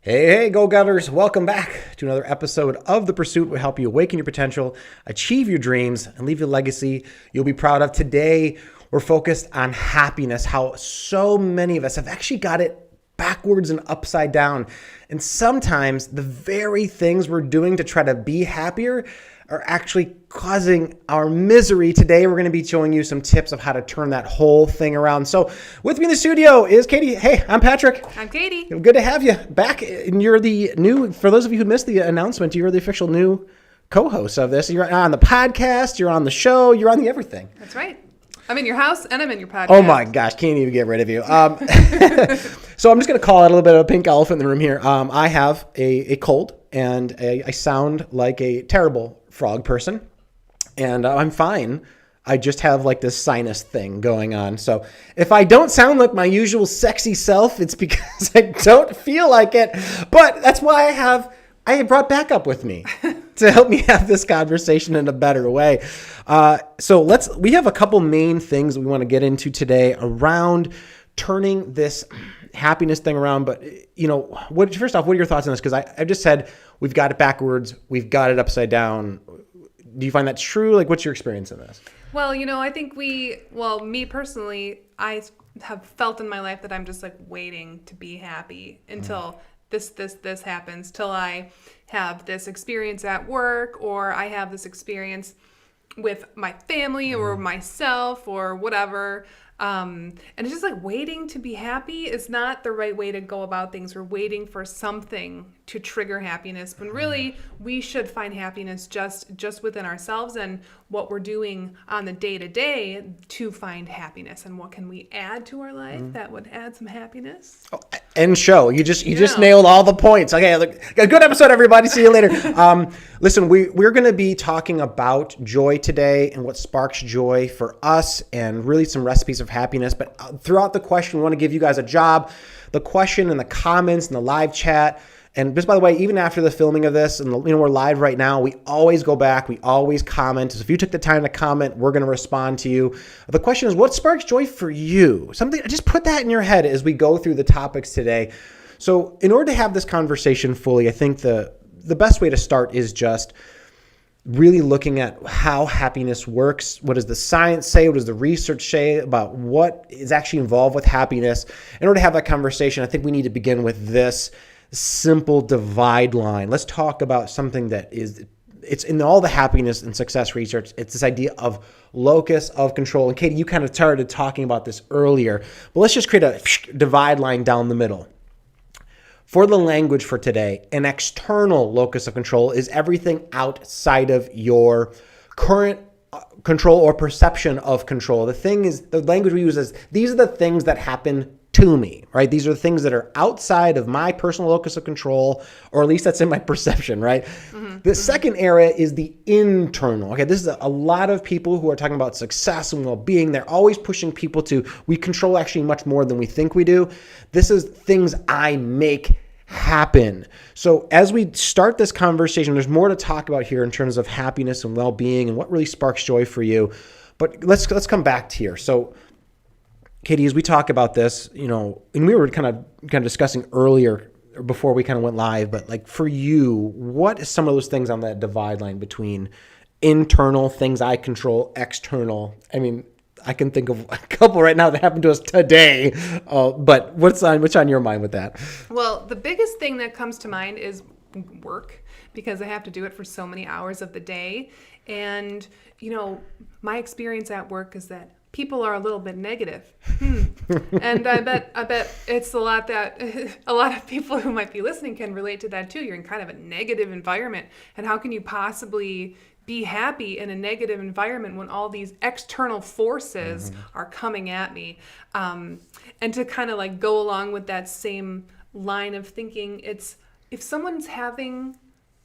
Hey, go-getters. Welcome back to another episode of The Pursuit will help you awaken your potential, achieve your dreams, and leave a legacy you'll be proud of. Today, we're focused on happiness, how so many of us have actually got it backwards and upside down. And sometimes the very things we're doing to try to be happier are actually causing our misery. Today, we're going to be showing you some tips of how to turn that whole thing around. So with me in the studio is Katie. Hey, I'm Patrick. I'm Katie. Good to have you back. And you're the new, for those of you who missed the announcement, you're the official new co-host of this. You're on the podcast, you're on the show, you're on the everything. That's right. I'm in your house and I'm in your podcast. Oh my gosh, can't even get rid of you. So I'm just going to call out a little bit of a pink elephant in the room here. I have a cold and I sound like a terrible frog person, and I'm fine. I just have like this sinus thing going on. So if I don't sound like my usual sexy self, it's because I don't feel like it. But that's why I brought backup with me to help me have this conversation in a better way. So we have a couple main things we want to get into today around turning this happiness thing around. But first off, what are your thoughts on this? Because I just said we've got it backwards, we've got it upside down. Do you find that's true? Like, what's your experience in this? Well, I think me personally, I have felt in my life that I'm just like waiting to be happy until this happens, till I have this experience at work, or I have this experience with my family or myself or whatever. And it's just like waiting to be happy is not the right way to go about things. We're waiting for something to trigger happiness, when really we should find happiness just within ourselves and what we're doing on the day-to-day to find happiness. And what can we add to our life that would add some happiness? Oh, end show. You just nailed all the points. Okay, look, a good episode, everybody. See you later. Listen, we're going to be talking about joy today and what sparks joy for us, and really some recipes of happiness. But throughout the question, we want to give you guys a job. The question in the comments and the live chat. And just by the way, even after the filming of this, and we're live right now, we always go back, we always comment. So if you took the time to comment, we're going to respond to you. The question is, what sparks joy for you? Something, just put that in your head as we go through the topics today. So in order to have this conversation fully, I think the best way to start is just really looking at how happiness works. What does the science say? What does the research say about what is actually involved with happiness? In order to have that conversation, I think we need to begin with this simple divide line. Let's talk about something that it's in all the happiness and success research. It's this idea of locus of control. And Katie, you kind of started talking about this earlier, but let's just create a divide line down the middle. For the language for today, an external locus of control is everything outside of your current control or perception of control. The language we use is, these are the things that happen to me, right? These are the things that are outside of my personal locus of control, or at least that's in my perception, right? The second area is the internal. Okay, this is a lot of people who are talking about success and well-being. They're always pushing people we control actually much more than we think we do. This is things I make happen. So as we start this conversation, there's more to talk about here in terms of happiness and well-being and what really sparks joy for you. But let's come back to here. So Katie, as we talk about this, and we were kind of discussing earlier before we kind of went live, but like for you, what is some of those things on that divide line between internal things I control, external? I mean, I can think of a couple right now that happened to us today, but what's on your mind with that? Well, the biggest thing that comes to mind is work, because I have to do it for so many hours of the day. And, my experience at work is that people are a little bit negative. And I bet it's a lot that a lot of people who might be listening can relate to that too. You're in kind of a negative environment. And how can you possibly be happy in a negative environment when all these external forces are coming at me? And to kind of like go along with that same line of thinking, it's if someone's having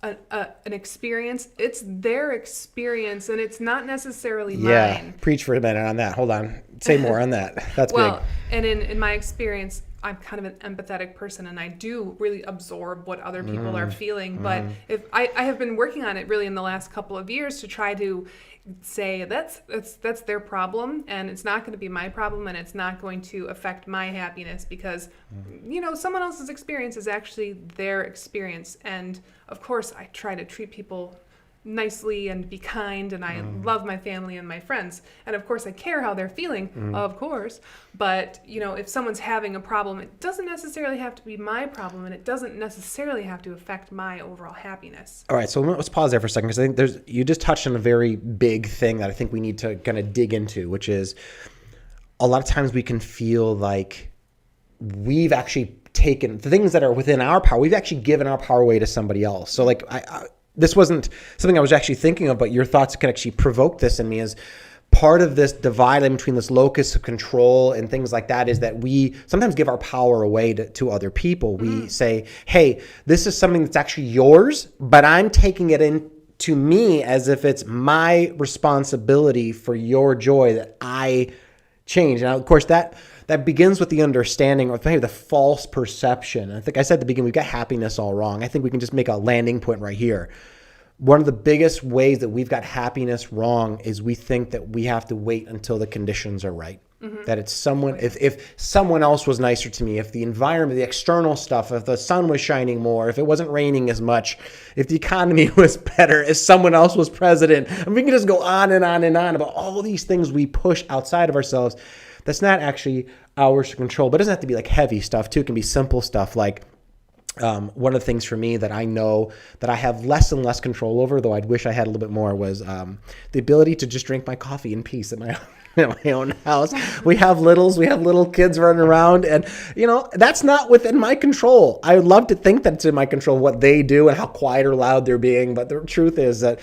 an experience, it's their experience, and it's not necessarily mine. Yeah, preach for a minute on that. Hold on. Say more on that. That's big. And in my experience, I'm kind of an empathetic person, and I do really absorb what other people are feeling. But if I have been working on it really in the last couple of years to try to say that's their problem, and it's not going to be my problem, and it's not going to affect my happiness, because someone else's experience is actually their experience. And of course I try to treat people nicely and be kind, and I love my family and my friends, and of course I care how they're feeling, of course. But if someone's having a problem, it doesn't necessarily have to be my problem, and it doesn't necessarily have to affect my overall happiness. All right, so let's pause there for a second, because I think you just touched on a very big thing that I think we need to kind of dig into, which is a lot of times we can feel like we've actually taken the things that are within our power, we've actually given our power away to somebody else. So like this wasn't something I was actually thinking of, but your thoughts could actually provoke this in me. As part of this divide in between this locus of control and things like that is that we sometimes give our power away to other people. We say, hey, this is something that's actually yours, but I'm taking it into me as if it's my responsibility for your joy that I change. Now, of course, that begins with the understanding of maybe the false perception. I think I said at the beginning, we've got happiness all wrong. I think we can just make a landing point right here. One of the biggest ways that we've got happiness wrong is we think that we have to wait until the conditions are right. That it's someone, if someone else was nicer to me, if the environment, the external stuff, if the sun was shining more, if it wasn't raining as much, if the economy was better, if someone else was president, and we can just go on and on and on about all these things we push outside of ourselves. That's not actually ours to control, but it doesn't have to be like heavy stuff too. It can be simple stuff like one of the things for me that I know that I have less and less control over, though I'd wish I had a little bit more, was the ability to just drink my coffee in peace at my own house. We have little kids running around, and that's not within my control. I would love to think that it's in my control what they do and how quiet or loud they're being, but the truth is that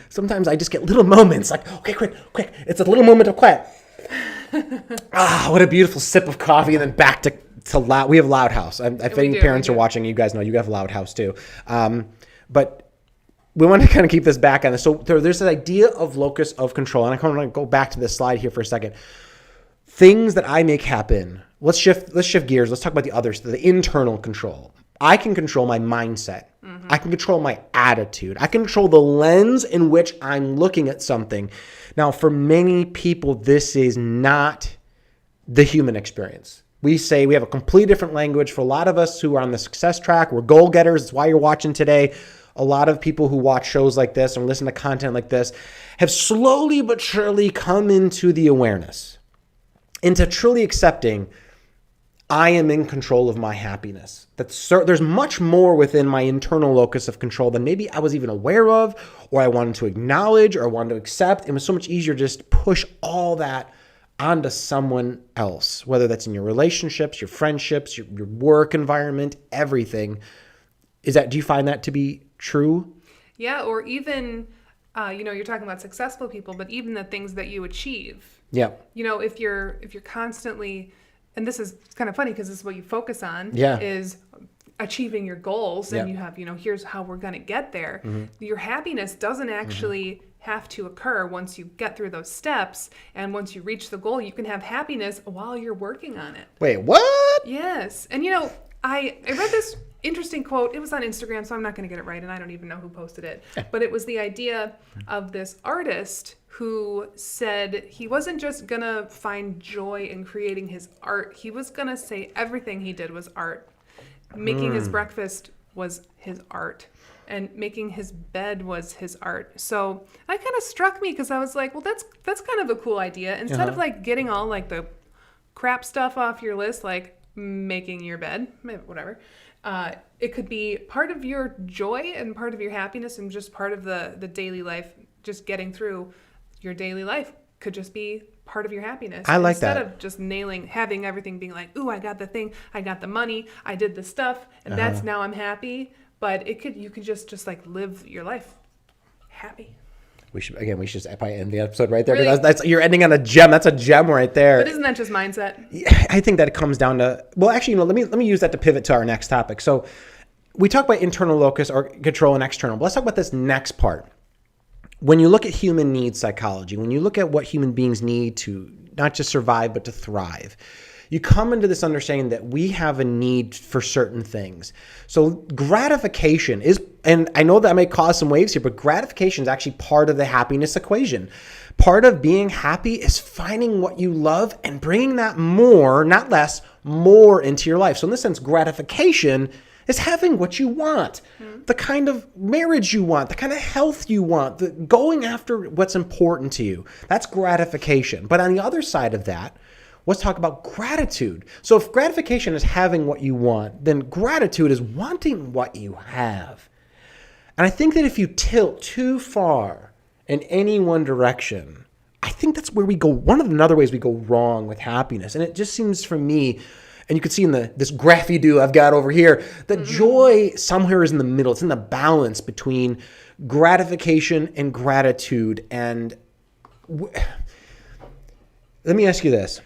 sometimes I just get little moments like, okay, quick, it's a little moment of quiet. What a beautiful sip of coffee, and then back to loud. We have Loud House. If any parents are watching, you guys know you have Loud House too. But we want to kind of keep this back on this. So there's this idea of locus of control, and I kind of want to go back to this slide here for a second. Things that I make happen. Let's shift gears. Let's talk about the internal control. I can control my mindset. I can control my attitude. I can control the lens in which I'm looking at something. Now, for many people, this is not the human experience. We say we have a completely different language. For a lot of us who are on the success track, we're goal getters. It's why you're watching today. A lot of people who watch shows like this and listen to content like this have slowly but surely come into the awareness, into truly accepting I am in control of my happiness. There's much more within my internal locus of control than maybe I was even aware of, or I wanted to acknowledge, or I wanted to accept. It was so much easier to just push all that onto someone else, whether that's in your relationships, your friendships, your work environment, everything. Do you find that to be true? Yeah, or even, you're talking about successful people, but even the things that you achieve. Yeah. If you're constantly, and this is kind of funny because this is what you focus on, is achieving your goals, and you have, here's how we're going to get there. Your happiness doesn't actually have to occur once you get through those steps, and once you reach the goal, you can have happiness while you're working on it. Wait, what? Yes. And I read this interesting quote. It was on Instagram, so I'm not going to get it right, and I don't even know who posted it. But it was the idea of this artist who said he wasn't just going to find joy in creating his art. He was going to say everything he did was art. Making his breakfast was his art, and making his bed was his art. So that kind of struck me, because I was like, well, that's kind of a cool idea. Instead of like getting all like the crap stuff off your list, like making your bed, whatever. It could be part of your joy and part of your happiness, and just part of the daily life. Just getting through your daily life could just be part of your happiness. I like that. Instead of just having everything being like, ooh, I got the thing, I got the money, I did the stuff, and that's now I'm happy. But you could just like live your life happy. We should just probably end the episode right there. Really? That's you're ending on a gem. That's a gem right there. But isn't that just mindset? I think that it comes down to, well, actually, let me use that to pivot to our next topic. So we talk about internal locus or control and external, but let's talk about this next part. When you look at human needs psychology, when you look at what human beings need to not just survive, but to thrive, you come into this understanding that we have a need for certain things. So gratification is, and I know that may cause some waves here, but gratification is actually part of the happiness equation. Part of being happy is finding what you love and bringing that more, not less, more into your life. So in this sense, gratification is having what you want, the kind of marriage you want, the kind of health you want, going after what's important to you. That's gratification. But on the other side of that, let's talk about gratitude. So if gratification is having what you want, then gratitude is wanting what you have. And I think that if you tilt too far in any one direction, I think that's where we go. One of the other ways we go wrong with happiness. And it just seems for me, and you can see in this graphy do I've got over here, that joy somewhere is in the middle. It's in the balance between gratification and gratitude. And let me ask you this.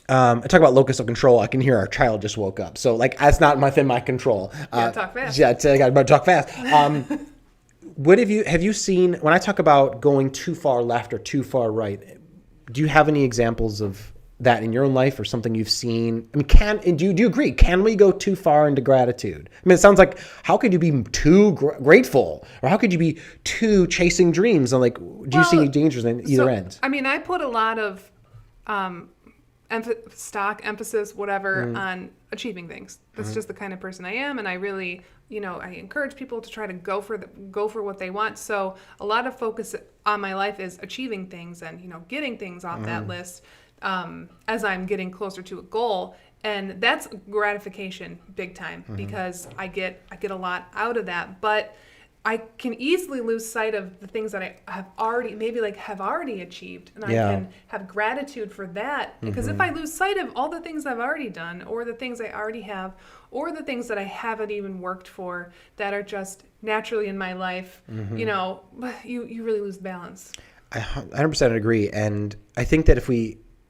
I talk about locus of control. I can hear our child just woke up. So like, that's not within my control. Talk fast. Yeah, I got to talk fast. What have you seen, when I talk about going too far left or too far right, do you have any examples of that in your own life or something you've seen? I mean, do you agree? Can we go too far into gratitude? I mean, it sounds like, how could you be too grateful, or how could you be too chasing dreams? And like, do you see any dangers in either end? I mean, I put a lot of emphasis, whatever, on achieving things. That's just the kind of person I am, and I really, I encourage people to try to go for what they want. So a lot of focus on my life is achieving things and getting things off that list as I'm getting closer to a goal, and that's gratification big time because I get a lot out of that, but I can easily lose sight of the things that I have already achieved, and I can have gratitude for that. Because if I lose sight of all the things I've already done, or the things I already have, or the things that I haven't even worked for that are just naturally in my life, you really lose balance. I 100% agree, and I think that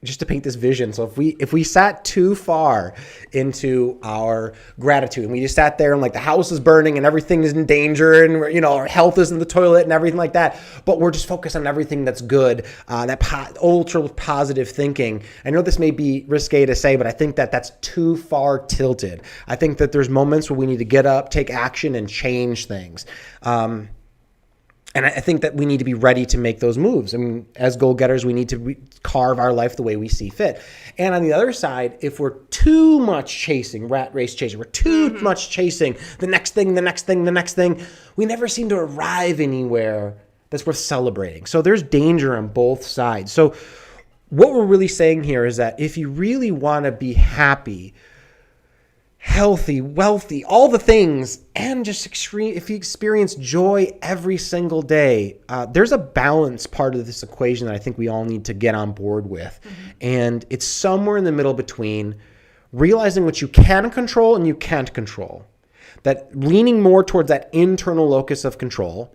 just to paint this vision, so if we sat too far into our gratitude and we just sat there and like the house is burning and everything is in danger and our health is in the toilet and everything like that, but we're just focused on everything that's good, that ultra positive thinking. I know this may be risque to say, but I think that that's too far tilted. I think that there's moments where we need to get up, take action, and change things. And I think that we need to be ready to make those moves. I mean, as goal-getters, we need to carve our life the way we see fit. And on the other side, if we're too much chasing, rat race chasing, we're too much chasing the next thing, we never seem to arrive anywhere that's worth celebrating. So there's danger on both sides. So what we're really saying here is that if you really want to be happy, healthy, wealthy, all the things, and just extreme, if you experience joy every single day, there's a balance part of this equation that I think we all need to get on board with. And it's somewhere in the middle between realizing what you can control and you can't control, that leaning more towards that internal locus of control.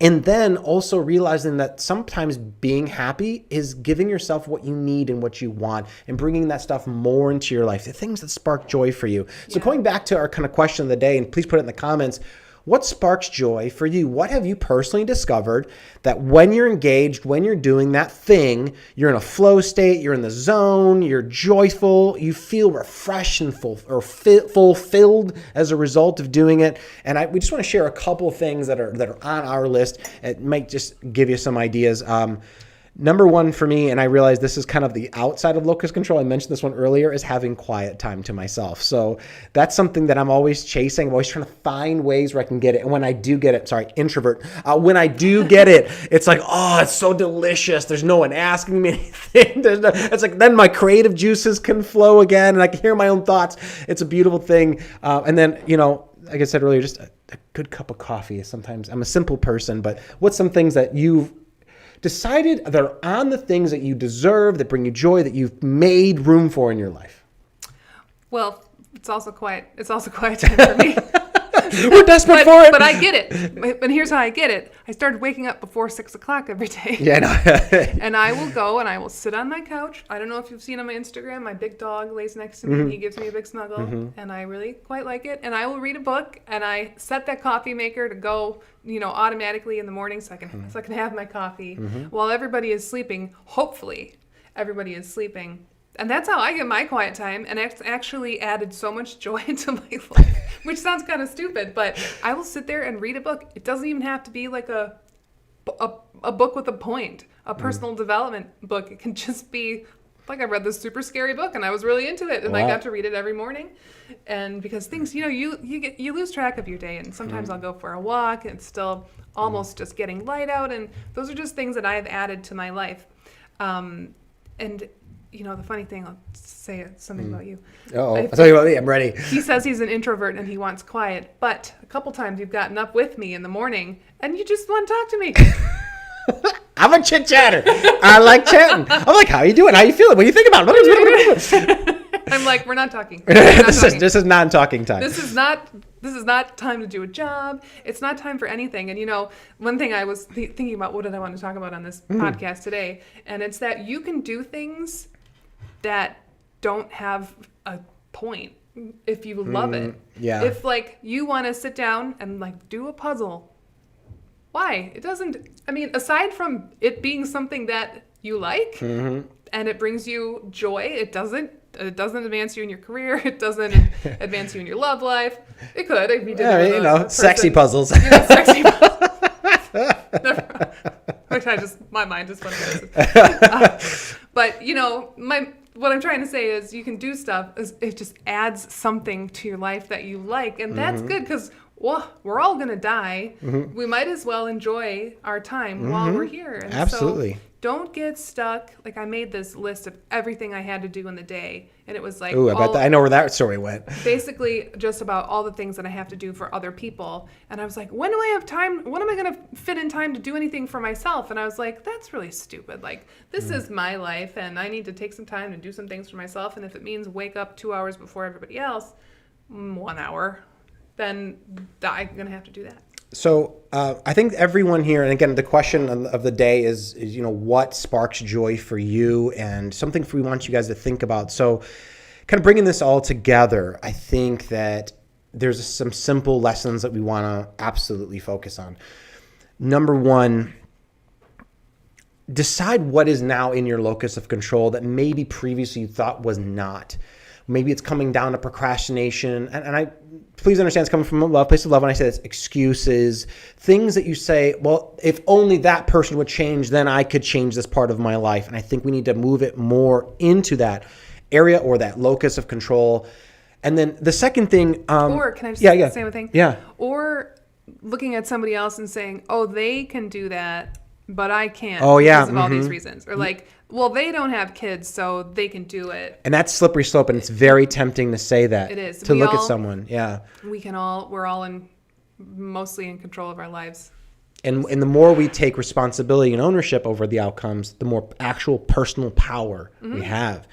And then also realizing that sometimes being happy is giving yourself what you need and what you want and bringing that stuff more into your life, the things that spark joy for you. So going back to our kind of question of the day, and please put it in the comments, what sparks joy for you? What have you personally discovered that when you're engaged, when you're doing that thing, you're in a flow state, you're in the zone, you're joyful, you feel refreshed and fulfilled as a result of doing it? And we just want to share a couple of things that are on our list. It might just give you some ideas. Number one for me, and I realize this is kind of the outside of locus control, I mentioned this one earlier, is having quiet time to myself. So that's something that I'm always chasing. I'm always trying to find ways where I can get it. And when I do get it, introvert. When I do get it, it's like, oh, it's so delicious. There's no one asking me anything. It's like then my creative juices can flow again and I can hear my own thoughts. It's a beautiful thing. And then, like I said earlier, just a good cup of coffee. Sometimes I'm a simple person, but what's some things that you've decided that are on the things that you deserve, that bring you joy, that you've made room for in your life? Well, it's also quiet time for me. We're desperate for it. But I get it. But here's how I get it. I started waking up before 6 o'clock every day. Yeah, no. And I will go and I will sit on my couch. I don't know if you've seen on my Instagram, my big dog lays next to me and he gives me a big snuggle. And I really quite like it. And I will read a book and I set that coffee maker to go, automatically in the morning so I can have my coffee while everybody is sleeping. Hopefully everybody is sleeping. And that's how I get my quiet time. And it's actually added so much joy into my life, which sounds kind of stupid, but I will sit there and read a book. It doesn't even have to be like a book with a point, a personal development book. It can just be like I read this super scary book and I was really into it, and I got to read it every morning. And because things, you lose track of your day, and sometimes I'll go for a walk and it's still almost just getting light out, and those are just things that I've added to my life. And the funny thing, I'll say something about you. I'll tell you about me. I'm ready. He says he's an introvert and he wants quiet, but a couple times you've gotten up with me in the morning and you just want to talk to me. I'm a chit chatter. I like chatting. I'm like, how you doing? How you feeling? What do you think about it? I'm like, we're not talking. This is non-talking time. This is not time to do a job. It's not time for anything. And one thing I was thinking about, what did I want to talk about on this podcast today? And it's that you can do things that don't have a point if you love it. Yeah. If you want to sit down and do a puzzle, why? It doesn't, aside from it being something that you like and it brings you joy, it doesn't advance you in your career. It doesn't advance you in your love life. It could if you did it with a person. Sexy puzzles. Sexy puzzles. My mind just went crazy. But what I'm trying to say is you can do stuff. It just adds something to your life that you like, and that's good because we're all gonna die. We might as well enjoy our time while we're here. And absolutely. So don't get stuck. I made this list of everything I had to do in the day, and it was like, ooh, I know where that story went. Basically, just about all the things that I have to do for other people. And I was like, when do I have time? When am I going to fit in time to do anything for myself? And I was like, that's really stupid. This is my life, and I need to take some time to do some things for myself. And if it means wake up 2 hours before everybody else, 1 hour, then I'm going to have to do that. So I think everyone here, and again, the question of the day is what sparks joy for you, and something we want you guys to think about. So kind of bringing this all together, I think that there's some simple lessons that we want to absolutely focus on. Number one, decide what is now in your locus of control that maybe previously you thought was not. Maybe it's coming down to procrastination. And I please understand it's coming from a place of love. When I say it's excuses, things that you say, well, if only that person would change, then I could change this part of my life. And I think we need to move it more into that area or that locus of control. And then the second thing. Or can I just say one thing? Yeah. Or looking at somebody else and saying, oh, they can do that, but I can't because of all these reasons. Or well, they don't have kids, so they can do it. And that's slippery slope, and it's very tempting to say that. It is. To look at someone, yeah. We're all mostly in control of our lives. And the more we take responsibility and ownership over the outcomes, the more actual personal power we have.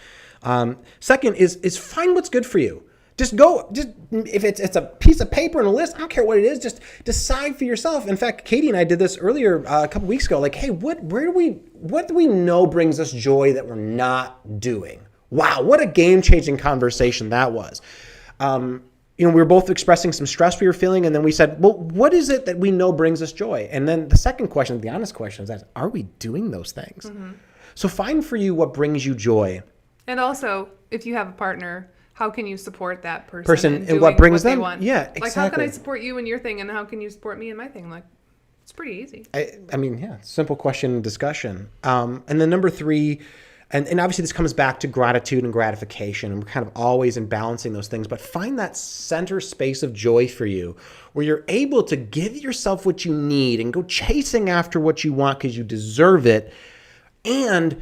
Second is find what's good for you. Just if it's a piece of paper and a list, I don't care what it is, just decide for yourself. In fact, Katie and I did this earlier a couple weeks ago. Hey, what do we know brings us joy that we're not doing? Wow, what a game-changing conversation that was. We were both expressing some stress we were feeling, and then we said, well, what is it that we know brings us joy? And then the second question, the honest question is that, are we doing those things? So find for you what brings you joy. And also, if you have a partner, how can you support that person and what brings them? Yeah, exactly. How can I support you in your thing, and how can you support me in my thing? It's pretty easy. Simple question and discussion. And then number three, and obviously this comes back to gratitude and gratification, and we're kind of always in balancing those things, but find that center space of joy for you where you're able to give yourself what you need and go chasing after what you want because you deserve it, and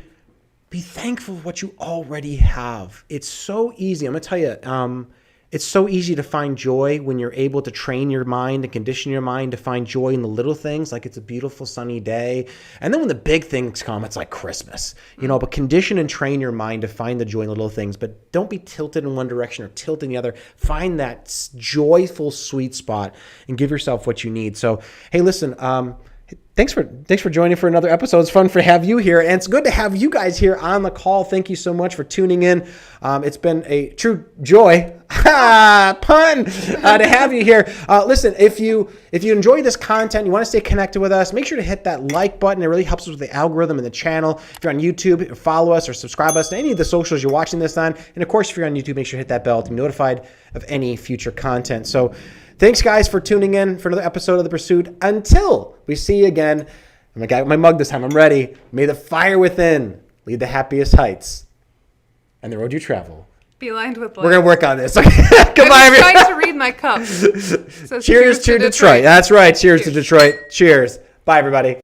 be thankful for what you already have. It's so easy. I'm going to tell you, it's so easy to find joy when you're able to train your mind and condition your mind to find joy in the little things, like it's a beautiful sunny day. And then when the big things come, it's like Christmas, but condition and train your mind to find the joy in the little things, but don't be tilted in one direction or tilted in the other. Find that joyful sweet spot and give yourself what you need. So, hey, listen, Thanks for joining for another episode. It's fun to have you here, and it's good to have you guys here on the call. Thank you so much for tuning in. It's been a true joy. Pun to have you here. Listen, if you enjoy this content, you want to stay connected with us, make sure to hit that like button. It really helps us with the algorithm and the channel. If you're on YouTube, follow us or subscribe us to any of the socials you're watching this on. And of course, if you're on YouTube, make sure to hit that bell to be notified of any future content. So thanks, guys, for tuning in for another episode of The Pursuit. Until we see you again, I got my mug this time. I'm ready. May the fire within lead the happiest heights, and the road you travel be lined with light. We're going to work on this. Okay. Goodbye, I'm everyone. trying to read my cup. Cheers to Detroit. That's right. Cheers to Detroit. Cheers. Bye, everybody.